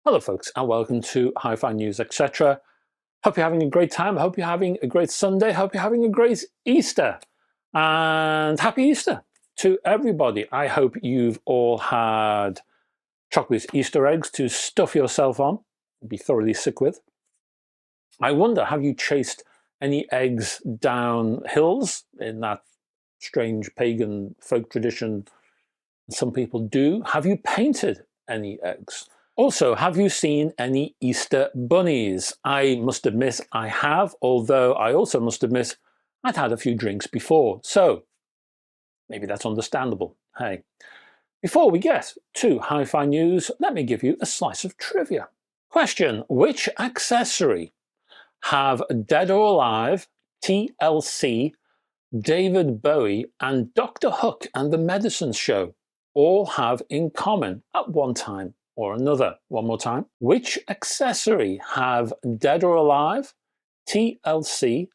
Hello folks, and welcome to Hi-Fi News, etc. Hope you're having a great time. Hope you're having a great Sunday. Hope you're having a great Easter. And happy Easter to everybody. I hope you've all had chocolate Easter eggs to stuff yourself on and be thoroughly sick with. I wonder, have you chased any eggs down hills in that strange pagan folk tradition some people do? Have you painted any eggs? Also, have you seen any Easter bunnies? I must admit I have, although I also must admit I'd had a few drinks before, so maybe that's understandable. Hey, before we get to Hi-Fi News, let me give you a slice of trivia. Question: which accessory have Dead or Alive, TLC, David Bowie, and Dr. Hook and the Medicine Show all have in common at one time or another? One more time. Which accessory have Dead or Alive, TLC,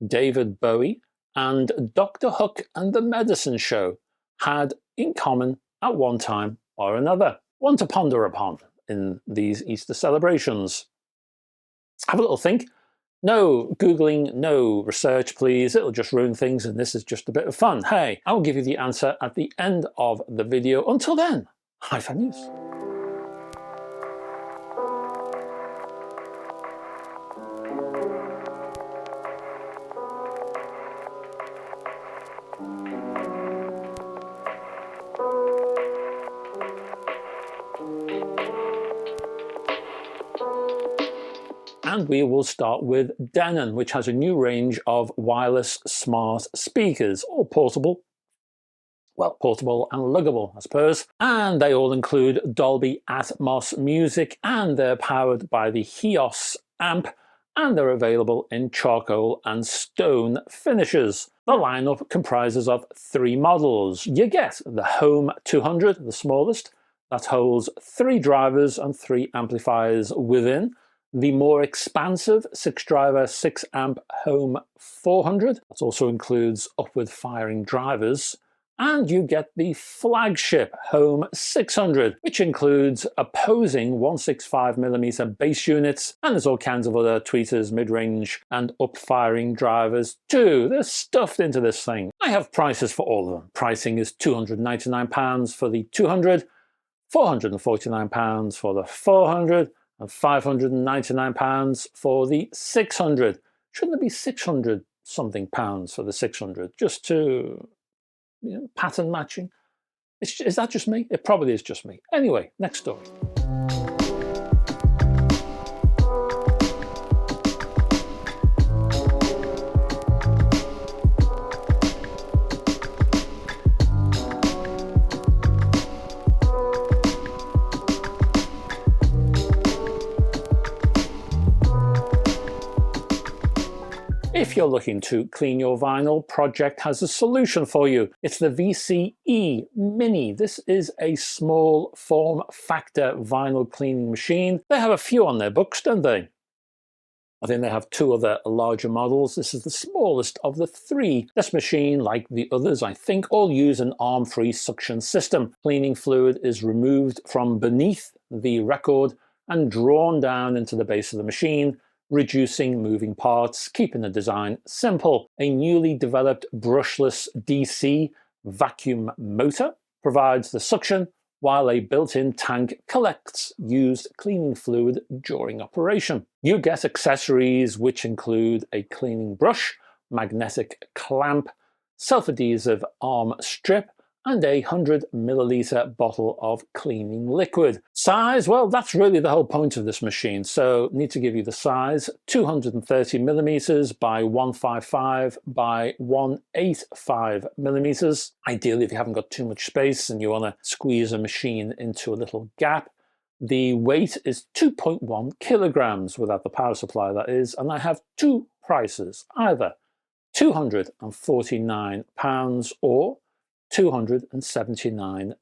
David Bowie, and Dr. Hook and the Medicine Show had in common at one time or another? One to ponder upon in these Easter celebrations. Have a little think. No Googling, no research, please. It'll just ruin things, and this is just a bit of fun. Hey, I will give you the answer at the end of the video. Until then, Hi-Fi News. And we will start with Denon, which has a new range of wireless smart speakers, all portable. Well, portable and luggable, I suppose. And they all include Dolby Atmos music, and they're powered by the HEOS amp, and they're available in charcoal and stone finishes. The lineup comprises of 3 models. You get the Home 200, the smallest, that holds 3 drivers and 3 amplifiers within. The more expansive 6-driver 6-amp Home 400, that also includes upward firing drivers. And you get the flagship Home 600, which includes opposing 165mm bass units, and there's all kinds of other tweeters, mid-range and up-firing drivers too. They're stuffed into this thing. I have prices for all of them. Pricing is £299 for the 200, £449 for the 400, and £599 for the 600. Shouldn't it be 600 something pounds for the 600, just to, you know, pattern matching? Is that just me? It probably is just me. Anyway, next story. If you're looking to clean your vinyl, Pro-Ject has a solution for you. It's the VCE Mini. This is a small form factor vinyl cleaning machine. They have a few on their books, don't they? I think they have 2 other larger models. This is the smallest of the 3. This machine, like the others, I think, all use an arm-free suction system. Cleaning fluid is removed from beneath the record and drawn down into the base of the machine, reducing moving parts, keeping the design simple. A newly developed brushless DC vacuum motor provides the suction, while a built-in tank collects used cleaning fluid during operation. You get accessories which include a cleaning brush, magnetic clamp, self-adhesive arm strip, and a 100ml bottle of cleaning liquid. Size, well, that's really the whole point of this machine, so need to give you the size: 230mm by 155 by 185mm. Ideally, if you haven't got too much space and you want to squeeze a machine into a little gap. The weight is 2.1 kilograms without the power supply, that is, and I have 2 prices, either £249 or €279.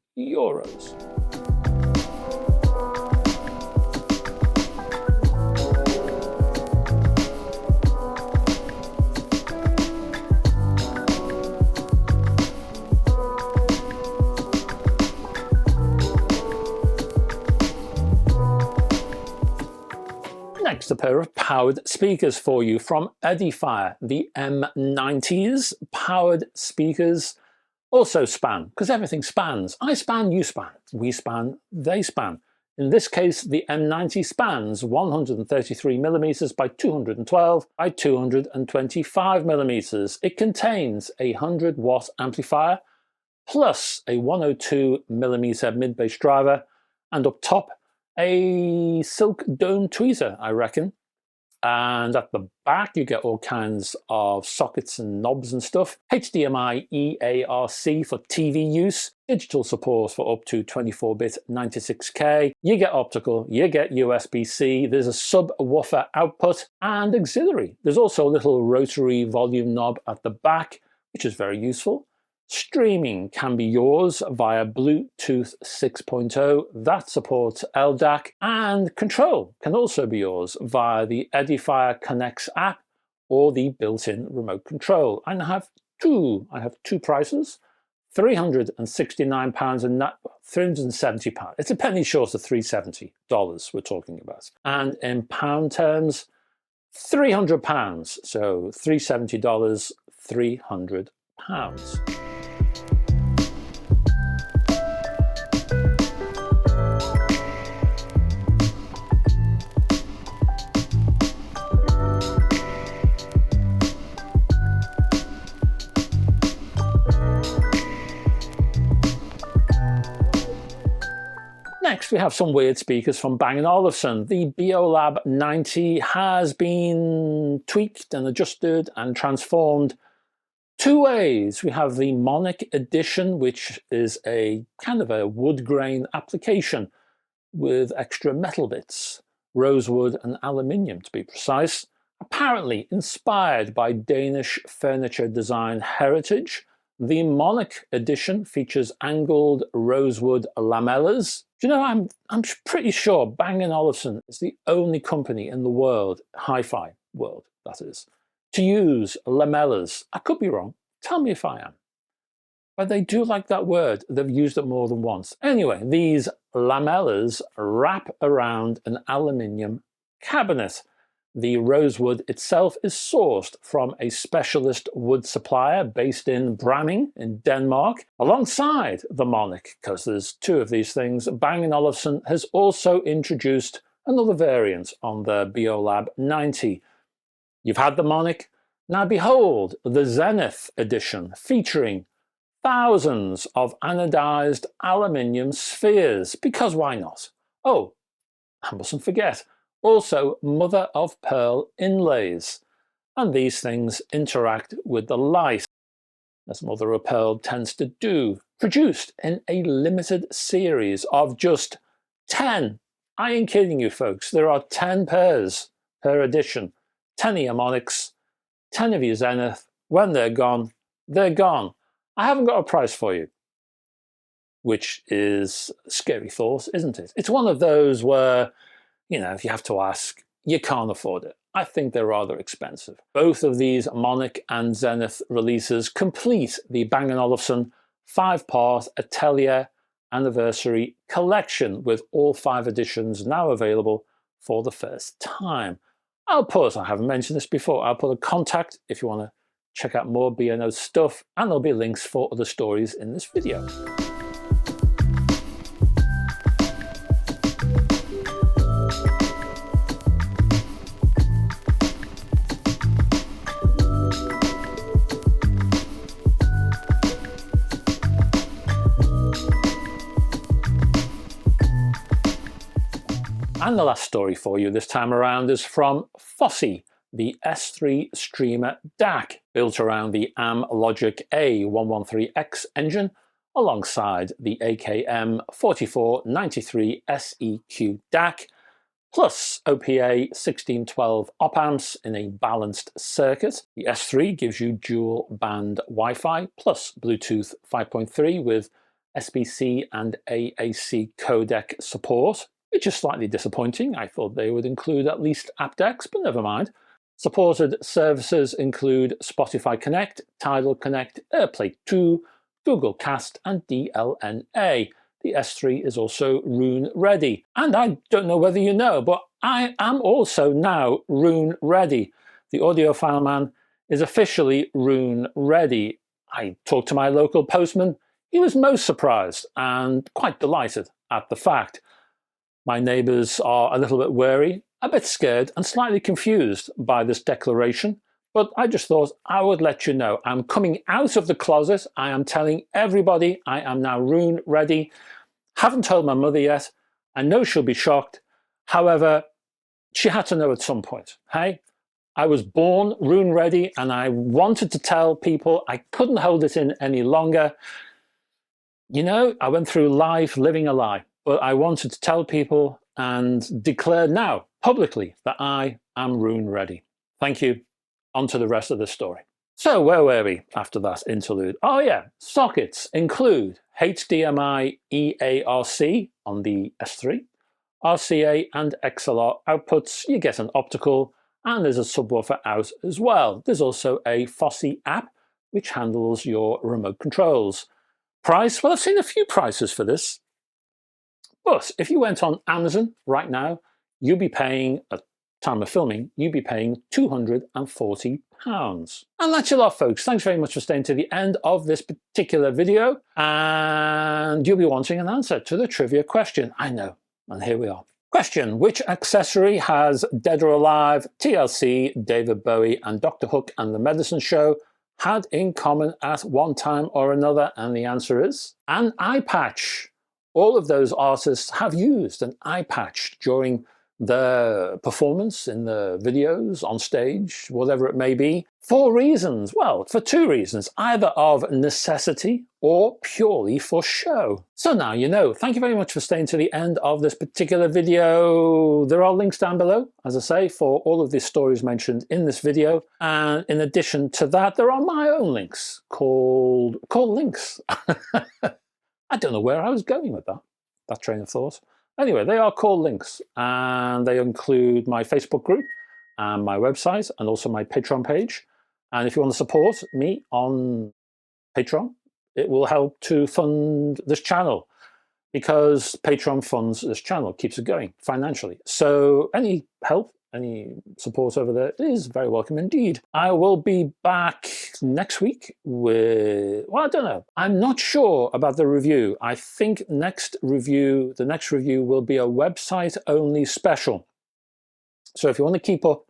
Next, a pair of powered speakers for you from Edifier, the M90s. Powered speakers also span, because everything spans. I span, you span, we span, they span. In this case, the M90 spans 133mm by 212 by 225mm. It contains a 100-watt amplifier plus a 102mm mid-bass driver, and up top a silk dome tweezer, I reckon. And at the back you get all kinds of sockets and knobs and stuff. HDMI eARC for TV use, digital support for up to 24-bit 96K. You get optical, you get USB-C, there's a subwoofer output and auxiliary. There's also a little rotary volume knob at the back, which is very useful. Streaming can be yours via Bluetooth 6.0, that supports LDAC, and control can also be yours via the Edifier Connects app or the built-in remote control. And I have two prices, £369 and £370. It's a penny short of $370 we're talking about. And in pound terms, £300. So $370, £300. Next, we have some weird speakers from Bang & Olufsen. The Beolab 90 has been tweaked and adjusted and transformed two ways. We have the Monarch edition, which is a kind of a wood grain application with extra metal bits, rosewood and aluminium to be precise, apparently inspired by Danish furniture design heritage. The Monarch edition features angled rosewood lamellas. Do you know, I'm pretty sure Bang & Olufsen is the only company in the world, HiFi world that is, to use lamellas. I could be wrong, tell me if I am. But they do like that word, they've used it more than once. Anyway, these lamellas wrap around an aluminium cabinet. The rosewood itself is sourced from a specialist wood supplier based in Bramming in Denmark. Alongside the Monarch, because there's two of these things, Bang & Olufsen has also introduced another variant on the Beolab 90. You've had the Monarch, now behold the Zenith Edition, featuring thousands of anodized aluminium spheres, because why not? Oh, I mustn't forget, also mother of pearl inlays, and these things interact with the light, as mother of pearl tends to do. Produced in a limited series of just 10. I ain't kidding you folks, there are 10 pairs per edition. 10 of your Monarchs, 10 of your Zenith. When they're gone, they're gone. I haven't got a price for you, which is a scary thought, isn't it? It's one of those where, you know, if you have to ask, you can't afford it. I think they're rather expensive. Both of these Monarch and Zenith releases complete the Bang & Olufsen 5-part Atelier Anniversary Collection, with all 5 editions now available for the first time. I haven't mentioned this before, I'll put a contact if you want to check out more B&O stuff, and there'll be links for other stories in this video. And the last story for you this time around is from Fosi, the S3 Streamer DAC, built around the Amlogic A113X engine alongside the AKM4493 SEQ DAC, plus OPA 1612 op-amps in a balanced circuit. The S3 gives you dual band Wi-Fi plus Bluetooth 5.3 with SBC and AAC codec support, which is slightly disappointing. I thought they would include at least aptX, but never mind. Supported services include Spotify Connect, Tidal Connect, AirPlay 2, Google Cast, and DLNA. The S3 is also Roon Ready. And I don't know whether you know, but I am also now Roon Ready. The audiophile man is officially Roon Ready. I talked to my local postman. He was most surprised and quite delighted at the fact. My neighbours are a little bit wary, a bit scared and slightly confused by this declaration, but I just thought I would let you know. I'm coming out of the closet. I am telling everybody I am now Roon Ready. Haven't told my mother yet. I know she'll be shocked. However, she had to know at some point. Hey, I was born Roon Ready and I wanted to tell people. I couldn't hold it in any longer. You know, I went through life living a lie, but I wanted to tell people and declare now publicly that I am Roon Ready. Thank you. On to the rest of the story. So where were we after that interlude? Oh yeah, sockets include HDMI eARC on the S3, RCA and XLR outputs. You get an optical and there's a subwoofer out as well. There's also a Fosi app which handles your remote controls. Price? Well, I've seen a few prices for this. But if you went on Amazon right now, you'd be paying, at time of filming, you'd be paying £240. And that's your lot, folks. Thanks very much for staying to the end of this particular video. And you'll be wanting an answer to the trivia question. I know. And here we are. Question: which accessory has Dead or Alive, TLC, David Bowie, and Dr. Hook and the Medicine Show had in common at one time or another? And the answer is an eye patch. All of those artists have used an eye patch during their performance in the videos, on stage, whatever it may be, for reasons. Well, for two reasons, either of necessity or purely for show. So now you know. Thank you very much for staying to the end of this particular video. There are links down below, as I say, for all of the stories mentioned in this video. And in addition to that, there are my own links called links. I don't know where I was going with that train of thought. Anyway, they are called links, and they include my Facebook group and my website and also my Patreon page. And if you want to support me on Patreon, it will help to fund this channel, because Patreon funds this channel, keeps it going financially. So any help, any support over there is very welcome indeed. I will be back next week with, well, I don't know. I'm not sure about the review. I think the next review will be a website-only special. So if you want to keep up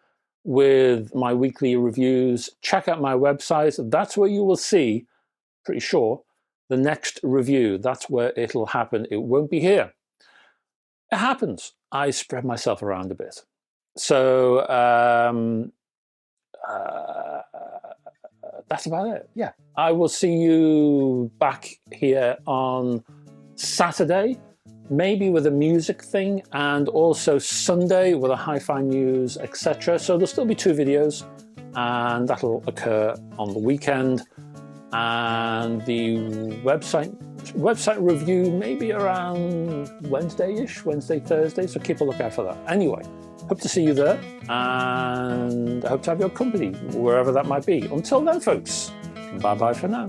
with my weekly reviews, check out my website. That's where you will see, pretty sure, the next review. That's where it'll happen. It won't be here. It happens. I spread myself around a bit. So that's about it. Yeah, I will see you back here on Saturday, maybe with a music thing, and also Sunday with a hi-fi news, etc. So there'll still be two videos, and that'll occur on the weekend. And the website review maybe around Wednesday-ish, Wednesday, Thursday. So keep a lookout for that. Anyway. Hope to see you there, and I hope to have your company, wherever that might be. Until then, folks, bye-bye for now.